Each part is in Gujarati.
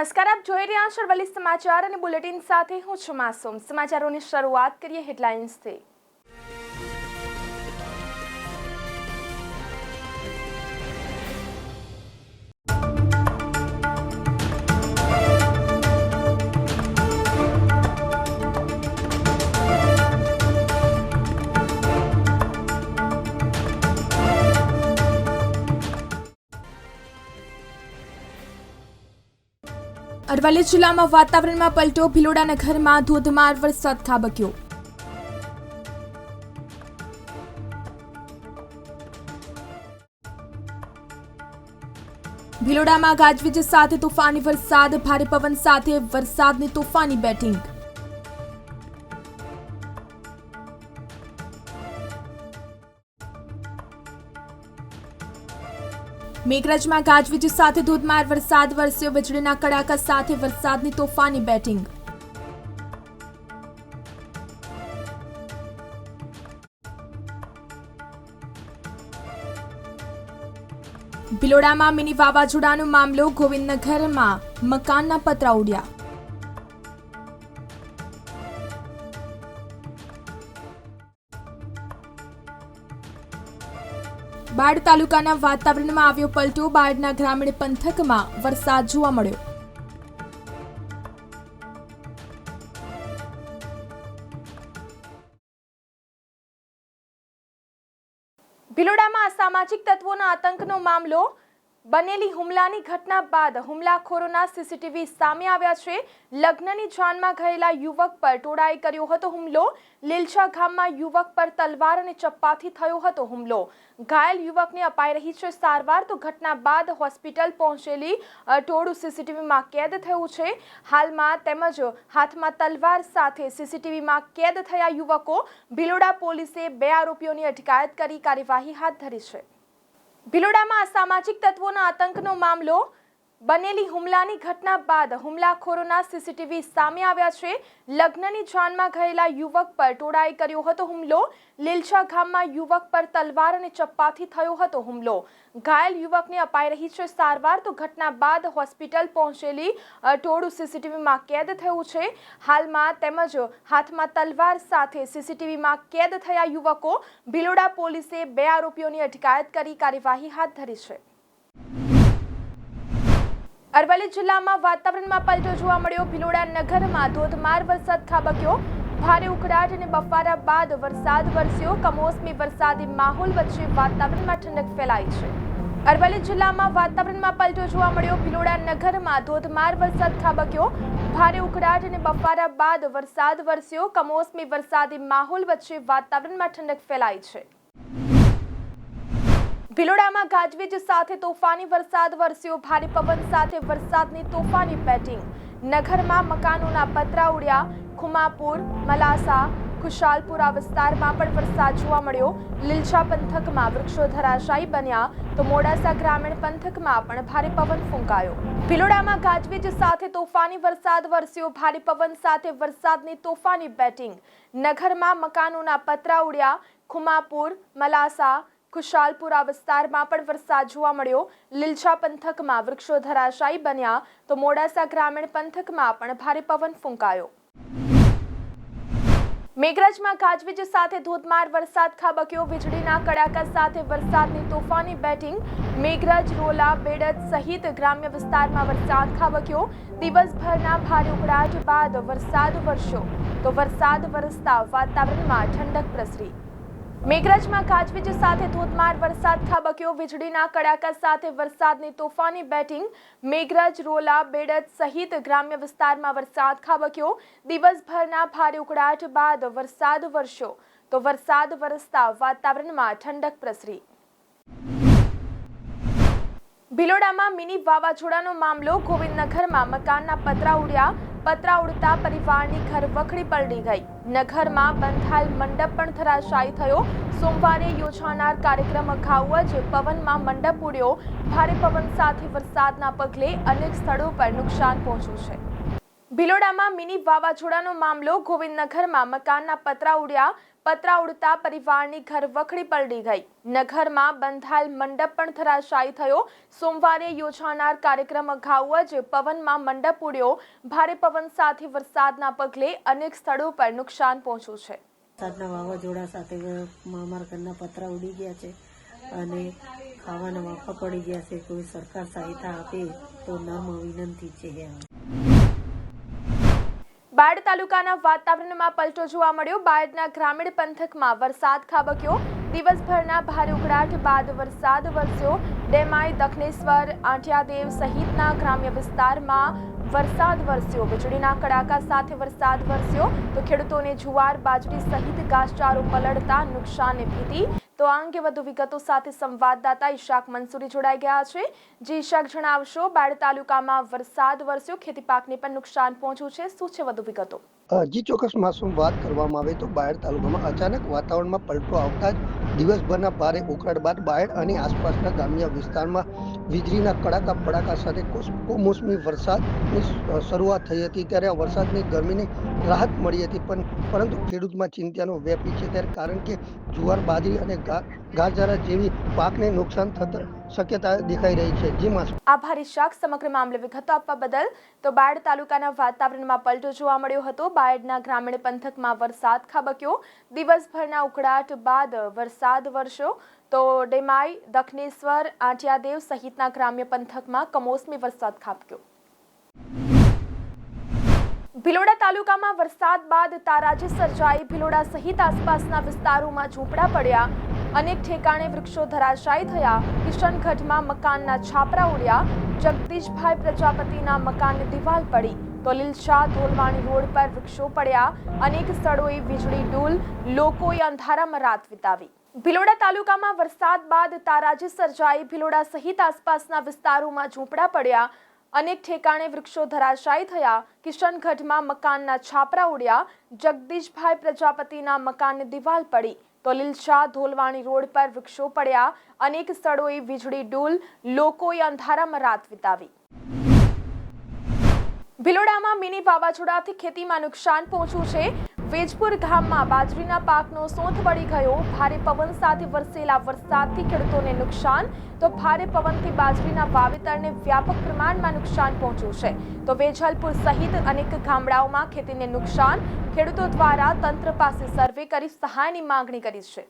નમસ્કાર, આપ જોઈ રહ્યા છો અરવલ્લી સમાચાર અને બુલેટિન સાથે હું છું માસૂમ। સમાચારોની શરૂઆત કરીએ હેડલાઇન્સથી। અરવલ્લી જિલ્લામાં વાતાવરણમાં પલટો, ભિલોડા નગરમાં ધોધમાર વરસાદ ખાબક્યો। ભિલોડામાં ગાજવીજ સાથે તોફાની વરસાદ, ભારે પવન સાથે વરસાદની તોફાની બેટિંગ। મેઘરજમાં ગાજવીજ સાથે ધોધમાર વરસાદ વરસ્યો, વીજળીના કડાકા સાથે વરસાદની તોફાની બેટિંગ। ભિલોડામાં મિની વાવાઝોડાનો મામલો, ગોવિંદનગરમાં મકાનના પતરા ઉડ્યા। બાડ તાલુકાના વાતાવરણમાં આવ્યો પલટો, બાડના ગ્રામીણ પંથકમાં વરસાદ જોવા મળ્યો। ભિલોડામાં અસામાજિક તત્વોના આતંકનો મામલો, બનેલી હુમલાની ઘટના બાદ હુમલાખોરોના સીસીટીવી સામે આવ્યા છે। લગ્નની જાનમાં ગયેલા યુવક પર ટોળાએ કર્યો હતો હુમલો। લીલછા ગામમાં યુવક પર તલવાર અને ચપ્પાથી થયો હતો હુમલો। ઘાયલ યુવકને અપાઈ રહી છે સારવાર, તો ઘટના બાદ હોસ્પિટલ પહોંચેલી ટોળું સીસીટીવીમાં કેદ થયું છે હાલમાં, તેમજ હાથમાં તલવાર સાથે સીસીટીવીમાં કેદ થયા યુવકો। ભિલોડા પોલીસે 2 આરોપીઓની અટકાયત કરી કાર્યવાહી હાથ ધરી છે। ભિલોડામાં અસામાજિક તત્વોના આતંકનો મામલો, બનેલી હુમલાની ઘટના બાદ હુમલાખોરોના સીસીટીવી સામે આવ્યા છે। લગ્નની જાનમાં ગયેલા યુવક પર ટોળાએ કર્યો હતો હુમલો। લીલછા ગામમાં યુવક પર તલવાર અને ચપ્પાથી થયો હતો હુમલો। ઘાયલ યુવકને અપાઈ રહી છે સારવાર, તો ઘટના બાદ હોસ્પિટલ પહોંચેલી ટોળું સીસીટીવીમાં કેદ થયું છે હાલમાં, તેમજ હાથમાં તલવાર સાથે સીસીટીવીમાં કેદ થયા યુવકો। ભિલોડા પોલીસે 2 આરોપીઓની અટકાયત કરી કાર્યવાહી હાથ ધરી છે। અરવલ્લી જિલ્લામાં વાતાવરણમાં પલટો જોવા મળ્યો, ભિલોડા નગરમાં ધોધમાર વરસાદ ખાબક્યો। ભારે ઉકળાટ અને બફારા બાદ વરસાદ વરસ્યો। કમોસમી વરસાદી માહોલ વચ્ચે વાતાવરણમાં ઠંડક ફેલાઈ છે। અરવલ્લી જિલ્લામાં વાતાવરણમાં પલટો જોવા મળ્યો, ભિલોડા નગરમાં ધોધમાર વરસાદ ખાબક્યો। ભારે ઉકળાટ અને બફારા બાદ વરસાદ વરસ્યો। કમોસમી વરસાદી માહોલ વચ્ચે વાતાવરણમાં ઠંડક ફેલાઈ છે। ભિલોડામાં ગાજવીજ સાથે તોફાની વરસાદ વરસ્યો, ભારે પવન સાથે વરસાદની તોફાની બેટિંગ। નગરમાં મકાનોના પતરા ઉડ્યા। ખુમાપુર, મલાસા, ખુશાલપુરા વિસ્તારમાં પણ વરસાદ જોવા મળ્યો। લીલછા પંથકમાં વૃક્ષો ધરાશાયી બન્યા, તો મોડાસા ગ્રામીણ પંથકમાં પણ ભારે પવન ફૂંકાયો। ભિલોડામાં ગાજવીજ સાથે તોફાની વરસાદ વરસ્યો, ભારે પવન સાથે વરસાદની તોફાની બેટિંગ। નગરમાં મકાનોના પતરા ઉડ્યા। ખુમાપુર, મલાસા, ખુશાલપુરા વિસ્તારમાં પણ વરસાદ જોવા મળ્યો। લીલછા પંથકમાં વૃક્ષો ધરાશાયી બન્યા, તો મોડાસા ગ્રામીણ પંથકમાં પણ ભારે પવન ફૂંકાયો। મેઘરજમાં ગાજવીજ સાથે ધોધમાર વરસાદ ખાબક્યો, વીજળીના કડાકા સાથે વરસાદની તોફાની બેટિંગ। મેઘરજ, રોલા, બેડજ સહિત ગ્રામ્ય વિસ્તારમાં વરસાદ ખાબક્યો। દિવસભરના ભારે ઉકળાટ બાદ વરસાદ વરસ્યો, તો વરસાદ વરસતા વાતાવરણમાં ઠંડક પ્રસરી। મેઘરજમાં ગાજવીજ સાથે ધોધમાર વરસાદ ખાબક્યો, વીજળીના કડાકા સાથે વરસાદની તોફાની બેટિંગ। મેઘરજ, રોલા, બેડજ સહિત ગ્રામ્ય વિસ્તારમાં વરસાદ ખાબક્યો। દિવસભરના ભારે ઉકળાટ બાદ વરસાદ વરસ્યો, તો વરસાદ વરસતા વાતાવરણમાં ઠંડક પ્રસરી। ભિલોડામાં મિની વાવાઝોડાનો મામલો, ગોવિંદનગરમાં મકાનના પતરા ઉડ્યા। પતરા ઉડતા પરિવારની ઘરવખરી પલટી ગઈ। નગરમાં બંધાયેલ મંડપ પણ ધરાશાયી થયો। સોમવારે યોજાનાર કાર્યક્રમ અગાઉ જ પવનમાં મંડપ ઉડ્યો। ભારે પવન સાથે વરસાદના પગલે અનેક સ્થળો પર નુકસાન પહોંચ્યું છે। ભિલોડામાં મિની વાવાઝોડાનો મામલો ગોવિંદનગરમાં મકાનના પતરા ઉડતા પરિવારની ઘર વખરી પલટી ગઈ. નગરમાં બંધાયેલ મંડપ પણ ધરાશાયી થયો. સોમવારે યોજાનાર કાર્યક્રમ અગાઉ જ પવનમાં મંડપ ઉડ્યો. ભારે પવન સાથે વરસાદના પગલે અનેક સ્થળો પર નુકસાન પહોંચ્યું છે. વરસાદના વાવાઝોડા સાથે અમારા ઘરના પતરા ઉડી ગયા છે અને ખાવાના માફા પડી ગયા છે. કોઈ સરકાર સહાયતા આપે તો નમ્ર વિનંતી છે. બાયડ તાલુકાના વાતાવરણમાં પલટો જોવા મળ્યો. બાયડના ગ્રામીણ પંથકમાં વરસાદ ખાબક્યો. દિવસભરના ભારે ઉકળાટ બાદ વરસાદ વરસ્યો. ડેમાઈ, દક્ષિણેશ્વર, આંટિયાદેવ સહિતના ગ્રામ્ય વિસ્તારમાં વરસાદ વરસ્યો. વીજળીના કડાકા સાથે વરસાદ વરસ્યો તો ખેડૂતોને જુવાર, બાજરી સહિત ઘાસચારો પલળતા નુકસાનની ભીતિ. તો આ અંગે વધુ વિગતો સાથે સંવાદદાતા ઈશાક મંસૂરી જોડાઈ ગયા છે. જે ઈશાક, જણાવશો, બાયડ તાલુકામાં વરસાદ વરસ્યો, ખેતી પાકને પણ નુકસાન પહોંચ્યું છે. શું છે વધુ વિગતો? જી ચોક્કસ માસૂમ, વાત કરવામાં આવે તો બાયડ તાલુકામાં અચાનક વાતાવરણમાં પલટો આવતા જ દિવસભરના ભારે ઉકળાટ બાદ બાયડ અને આસપાસના ગ્રામ્ય વિસ્તારમાં વીજળીના કડાકા પડાકા સાથે કમોસમી વરસાદની શરૂઆત થઈ હતી. ત્યારે આ વરસાદની ગરમીની રાહત મળી હતી, પરંતુ ખેડૂતમાં ચિંતાનો વ્યાપી છે. ત્યારે કારણ કે જુવાર, બાજરી અને ગાજરા જેવી પાકને નુકસાન થતા શક્યતા દેખાઈ રહી છે. જી માસૂમ, આભાર ઈશાક, સમગ્ર મામલે વિગતો આપવા બદલ. તો બાયડ તાલુકાના વાતાવરણમાં પલટો જોવા મળ્યો હતો. બાયડના ગ્રામીણ પંથકમાં વરસાદ ખાબક્યો. દિવસભરના ઉકળાટ બાદ વરસાદ વરસ્યો તો ડેમાઈ, દક્ષિણેશ્વર, આંટિયાદેવ સહિતના ગ્રામ્ય પંથકમાં કમોસમી વરસાદ ખાબક્યો. ભિલોડા તાલુકામાં વરસાદ બાદ તારાજી સર્જાઈ. ભિલોડા સહિત આસપાસના વિસ્તારોમાં ઝૂંપડા પડ્યા. અનેક ઠેકાણે વૃક્ષો ધરાશાયી થયા. કિશનગઢમાં મકાનના છાપરા ઉડ્યા. જગદીશભાઈ પ્રજાપતિના મકાનની દિવાલ પડી તો લીલશા ધોલવાણી રોડ પર વૃક્ષો પડ્યા. અનેક સ્થળોએ વીજળી ડૂલ. લોકોએ અંધારામાં રાત વિતાવી. ભિલોડા તાલુકામાં વરસાદ બાદ તારાજી સર્જાઈ. ભિલોડા સહિત આસપાસના વિસ્તારોમાં ઝૂંપડા પડ્યા. અનેક ઠેકાણે વૃક્ષો ધરાશાયી થયા. કિશનગઢમાં મકાનના છાપરા ઉડ્યા. જગદીશભાઈ પ્રજાપતિના મકાનની દિવાલ પડી તો લીલશા ધોલવાણી રોડ પર વૃક્ષો પડ્યા. અનેક સ્થળોએ વીજળી ડૂલ. લોકોએ અંધારામાં રાત વિતાવી. ભિલોડામાં મિની વાવાઝોડાથી ખેતીમાં નુકસાન પહોંચ્યું છે. વેજપુર ગામમાં બાજરીના પાકનો સોંથ વળી ગયો. ભારે પવન સાથે વરસેલા વરસાદથી ખેડૂતોને નુકસાન તો ભારે પવનથી બાજરીના વાવેતરને વ્યાપક પ્રમાણમાં નુકસાન પહોંચ્યું છે. તો વેજલપુર સહિત અનેક ગામડાઓમાં ખેતીને નુકસાન. ખેડૂતો દ્વારા તંત્ર પાસે સર્વે કરી સહાયની માંગણી કરી છે.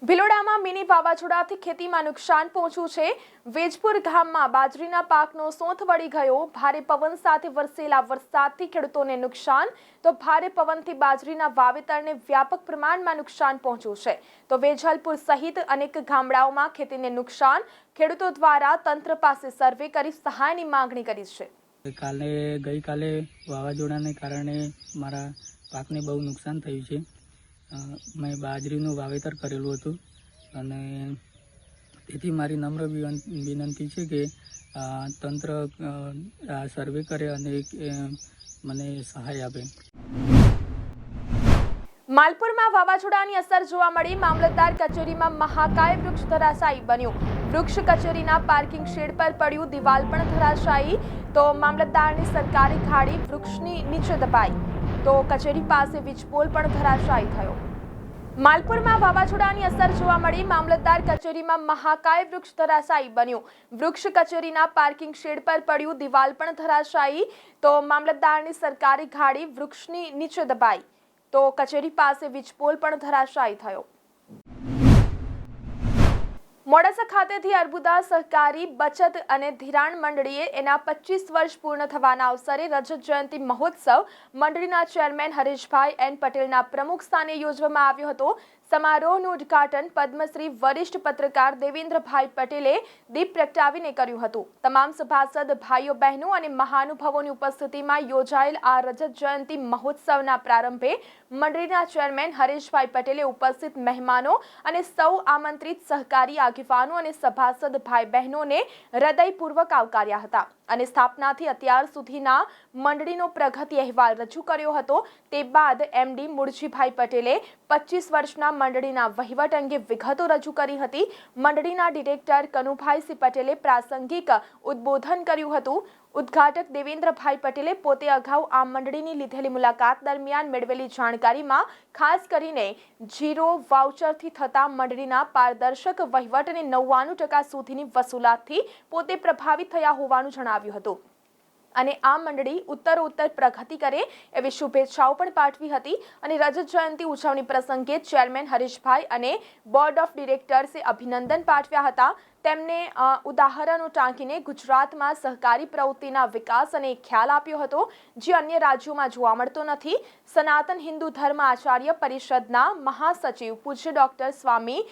ભિલોડામાં મિની વાવાઝોડાથી ખેતીમાં નુકસાન પહોંચ્યું છે. વેજપુર ગામમાં બાજરીના પાકનો સોંથ વળી ગયો. ભારે પવન સાથે વરસેલા વરસાદથી ખેડૂતોને નુકસાન તો ભારે પવનથી બાજરીના વાવેતરને વ્યાપક પ્રમાણમાં નુકસાન પહોંચ્યું છે. તો વેજલપુર સહિત અનેક ગામડાઓમાં ખેતીને નુકસાન. ખેડૂતો દ્વારા તંત્ર પાસે સર્વે કરી સહાયની માંગણી કરી છે. ગઈકાલે વાવાઝોડાને કારણે મારા પાકને બહુ નુકસાન થયું છે. મેં બાજરીનું વાવેતર કરેલું હતું અને તેથી મારી નમ્ર વિનંતી છે કે તંત્ર સર્વે કરે અને મને સહાય આપે. માલપુરમાં વાવાઝોડાની અસર જોવા મળી. મામલતદાર કચેરીમાં મહાકાય વૃક્ષ ધરાશાયી બન્યું. વૃક્ષ કચેરીના પાર્કિંગ શેડ પર પડ્યું. દિવાલ પણ ધરાશાયી તો મામલતદારની સરકારી ગાડી વૃક્ષની નીચે દબાઈ તો કચેરી પાસે વીજપોલ પણ ધરાશાયી થયો. માલપુરમાં વાવાઝોડાની અસર જોવા મળી. મામલતદાર કચેરીમાં મહાકાય વૃક્ષ ધરાશાયી બન્યું. વૃક્ષ કચેરીના પાર્કિંગ શેડ પર પડ્યું. દિવાલ પણ ધરાશાયી તો મામલતદારની સરકારી ગાડી વૃક્ષની નીચે દબાઈ તો કચેરી પાસે વીજપોલ પણ ધરાશાયી થયો. મોડાસા ખાતેથી અર્બુદા સહકારી બચત અને ધિરાણ મંડળીએ એના 25 વર્ષ પૂર્ણ થવાના અવસરે રજત જયંતિ મહોત્સવ મંડળીના ચેરમેન હરીશભાઈ એન પટેલના પ્રમુખ સ્થાને યોજવામાં આવ્યો હતો. સમારોહનું ઉદ્ઘાટન પદ્મશ્રી વરિષ્ઠ પત્રકાર દેવેન્દ્રભાઈ પટેલે દીપ પ્રગટાવીને કર્યું હતું. તમામ સભાસદ ભાઈઓ બહેનો અને મહાનુભાવોની ઉપસ્થિતિમાં યોજાયેલ આ રજત જયંતિ મહોત્સવના પ્રારંભે મંડળીના ચેરમેન હરીશભાઈ પટેલે ઉપસ્થિત મહેમાનો અને સૌ આમંત્રિત સહકારી આગેવાનો અને સભાસદ ભાઈ બહેનોને હૃદયપૂર્વક આવકાર્યા હતા અને સ્થાપનાથી અત્યાર સુધીના મંડળીનો પ્રગતિ અહેવાલ રજૂ કર્યો હતો. તે બાદ એમડી મુળજીભાઈ પટેલે 25 વર્ષના મંડળીના વહીવટ અંગે વિગતો રજૂ કરી હતી. મંડળીના ડિરેક્ટર કનુભાઈ સી પટેલે પ્રાસંગિક ઉદ્બોધન કર્યું હતું. ઉદ્ઘાટક દેવેન્દ્રભાઈ પટેલે પોતે અગાઉ આ મંડળીની લીધેલી મુલાકાત દરમિયાન મેળવેલી જાણકારીમાં ખાસ કરીને ઝીરો વાઉચરથી થતા મંડળીના પારદર્શક વહીવટ અને 99% સુધીની વસૂલાતથી પોતે પ્રભાવિત થયા હોવાનું જણાવ્યું હતું અને આ મંડળી ઉત્તરોત્તર પ્રગતિ કરે એવી શુભેચ્છાઓ પણ પાઠવી હતી અને રજત જયંતિ ઉજવણી પ્રસંગે ચેરમેન હરીશભાઈ અને બોર્ડ ઓફ ડિરેક્ટર્સે અભિનંદન પાઠવ્યા હતા। તેમને ઉદાહરણો ટાંકીને ગુજરાતમાં સહકારી પ્રવૃત્તિના વિકાસ અને ખ્યાલ આપ્યો હતો જે અન્ય રાજ્યોમાં જોવા મળતો નથી। સનાતન હિન્દુ ધર્મ આચાર્ય પરિષદના મહાસચિવ પૂજ્ય ડોક્ટર સ્વામી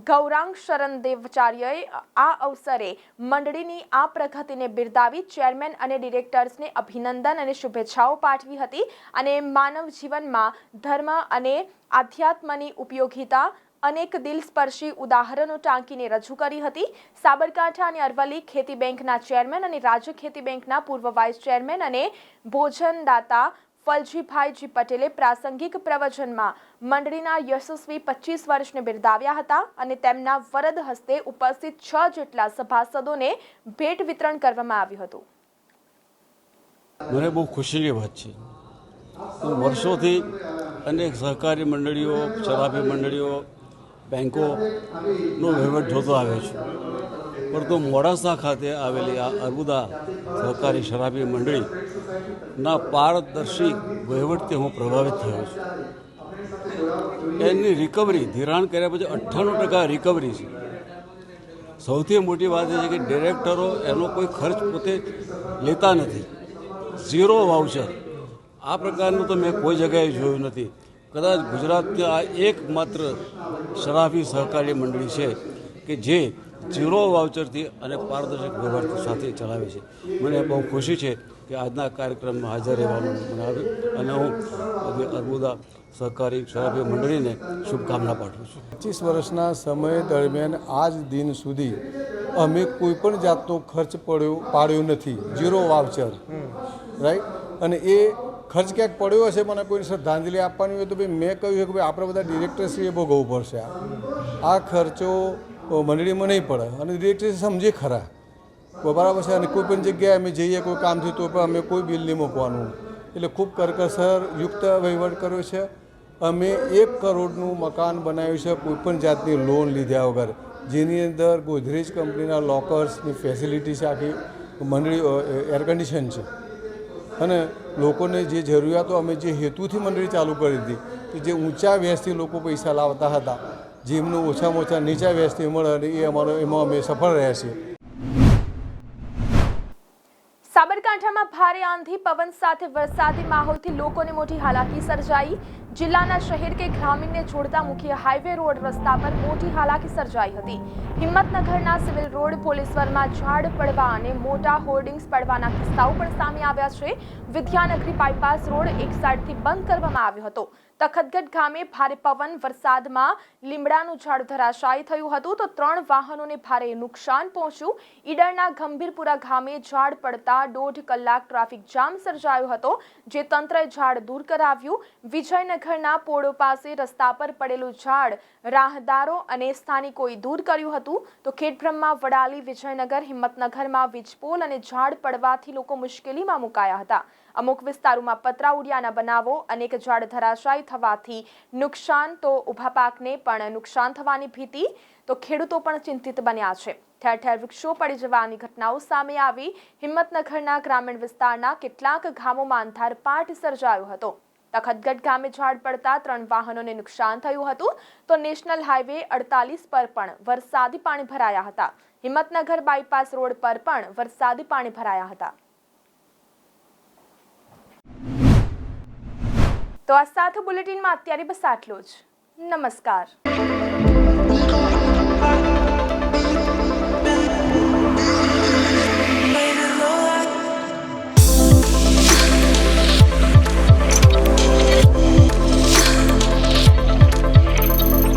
ગૌરાંગ શરણદેવાચાર્યએ આ અવસરે મંડળીની આ પ્રગતિને બિરદાવી ચેરમેન અને ડિરેક્ટર્સને અભિનંદન અને શુભેચ્છાઓ પાઠવી હતી અને માનવ જીવનમાં ધર્મ અને આધ્યાત્મની ઉપયોગિતા અનેક દિલસ્પર્શી ઉદાહરણો ટાંકીને રજૂ કરી હતી। સાબરકાંઠા અને અરવલ્લી ખેતી બેંકના ચેરમેન અને રાજ્ય ખેતી બેંકના પૂર્વ વાઇસ ચેરમેન અને ભોજનદાતા ફલજીભાઈજી પટેલે પ્રાસંગિક પ્રવચનમાં મંડળીના યશસ્વી 25 વર્ષને બિરદાવ્યા હતા અને તેમના વરદ હસ્તે ઉપસ્થિત 6 જેટલા સભાસદોને ભેટ વિતરણ કરવામાં આવ્યું હતું। મને બહુ ખુશીની વાત છે। હું વર્ષોથી અનેક સહકારી મંડળીઓ, શરાબી મંડળીઓ, બેંકોનો વહીવટ જોતો આવ્યો છું, પરંતુ મોડાસા ખાતે આવેલી આ અર્બુદા સહકારી શરાબી મંડળીના પારદર્શી વહીવટથી હું પ્રભાવિત થયો છું। એની રિકવરી ધિરાણ કર્યા પછી 98% રિકવરી છે। સૌથી મોટી વાત એ છે કે ડિરેક્ટરો એનો કોઈ ખર્ચ પોતે લેતા નથી, ઝીરો વાઉચર। આ પ્રકારનું તો મેં કોઈ જગ્યાએ જોયું નથી। કદાચ ગુજરાતની આ એકમાત્ર શરાબી સહકારી મંડળી છે કે જે ઝીરો વાઉચરથી અને પારદર્શક વ્યવહાર સાથે ચલાવે છે। મને બહુ ખુશી છે કે આજના કાર્યક્રમમાં હાજર રહેવાનું મને આવ્યું અને હું અર્બુદા સહકારી શરાબી મંડળીને શુભકામના પાઠવું છું। 25 વર્ષના સમય દરમિયાન આજ દિન સુધી અમે કોઈ પણ જાતનો ખર્ચ પાડ્યો નથી, ઝીરો વાઉચર, રાઈટ। અને એ ખર્ચ ક્યાંક પડ્યો હશે, મને કોઈ શ્રદ્ધાંજલિ આપવાની હોય તો ભાઈ મેં કહ્યું છે કે ભાઈ આપણે બધા ડિરેક્ટરશ્રીએ ભોગવવું પડશે। આ ખર્ચો મંડળીમાં નહીં પડે અને ડિરેક્ટરશ્રી સમજે ખરા, બરાબર છે। અને કોઈ પણ જગ્યાએ અમે જઈએ કોઈ કામથી તો પણ અમે કોઈ બિલ નહીં મૂકવાનું, એટલે ખૂબ કરકસર યુક્ત વહીવટ કર્યો છે। અમે 1 કરોડનું મકાન બનાવ્યું છે કોઈપણ જાતની લોન લીધા વગર, જેની અંદર ગોદરેજ કંપનીના લોકર્સની ફેસિલિટી છે, આખી મંડળી એર કન્ડિશન છે અને લોકોને જે જરૂરિયાતો અમે જે હેતુથી મંડળી ચાલુ કરી હતી કે જે ઊંચા વ્યાજથી લોકો પૈસા લાવતા હતા, જેમનું ઓછામાં ઓછા નીચા વ્યાજથી મળે અને એમાં અમે સફળ રહ્યા છીએ। સાબરકાંઠામાં ભારે આંધી પવન સાથે વરસાદી માહોલથી લોકોને મોટી હાલાકી સર્જાઈ। જિલ્લાના શહેર કે ગ્રામીણને જોડતા મુખ્ય હાઈવે રોડ રસ્તા પર મોટી હાલાકી સર્જાઈ હતી। હિંમતનગરના સિવિલ રોડ પોલીસવરમાં ઝાડ પડવા અને મોટા હોર્ડિંગ્સ પડવાના કિસ્સાઓ પણ સામે આવ્યા છે। વિદ્યાનગરી બાયપાસ રોડ એક સાઈડથી બંધ કરવામાં આવ્યો હતો। તખતગઢ ગામે ભારે પવન વરસાદમાં લીમડાનું ઝાડ ધરાશાયી થયું હતું તો 3 વાહનોને ભારે નુકસાન પહોંચ્યું। ઈડરના ગંભીરપુરા ગામે ઝાડ પડતા 1.5 કલાક ટ્રાફિક જામ સર્જાયો હતો, જે તંત્રએ ઝાડ દૂર કરાવ્યું। વિજયનગરના પોળો પાસે રસ્તા પર પડેલું ઝાડ રાહદારો અને સ્થાનિકોએ દૂર કર્યું હતું તો ખેડબ્રહ્મા, વડાલી, વિજયનગર, હિંમતનગરમાં વીજપોલ અને ઝાડ પડવાથી લોકો મુશ્કેલીમાં મુકાયા હતા। અમુક વિસ્તારોમાં પતરા ઉડ્યાના બનાવો, અનેક ઝાડ ધરાશાયી થવાથી નુકસાન તો ઊભા પાકને પણ નુકસાન થવાની ભીતિ, તો ખેડૂતો પણ ચિંતિત બન્યા છે। ઠેર ઠેર વૃક્ષો પડી જવાની ઘટનાઓ સામે આવી। હિંમતનગરના ગ્રામીણ વિસ્તારના કેટલાક ગામોમાં અંધારપાટ સર્જાયો હતો। તખતગઢ ગામે ઝાડ પડતા 3 વાહનોને નુકસાન થયું હતું તો નેશનલ હાઈવે 48 પર પણ વરસાદી પાણી ભરાયા હતા। હિંમતનગર બાયપાસ રોડ પર પણ વરસાદી પાણી ભરાયા હતા। તો આ સાથે બુલેટિનમાં અત્યારે બસ આટલું જ। નમસ્કાર।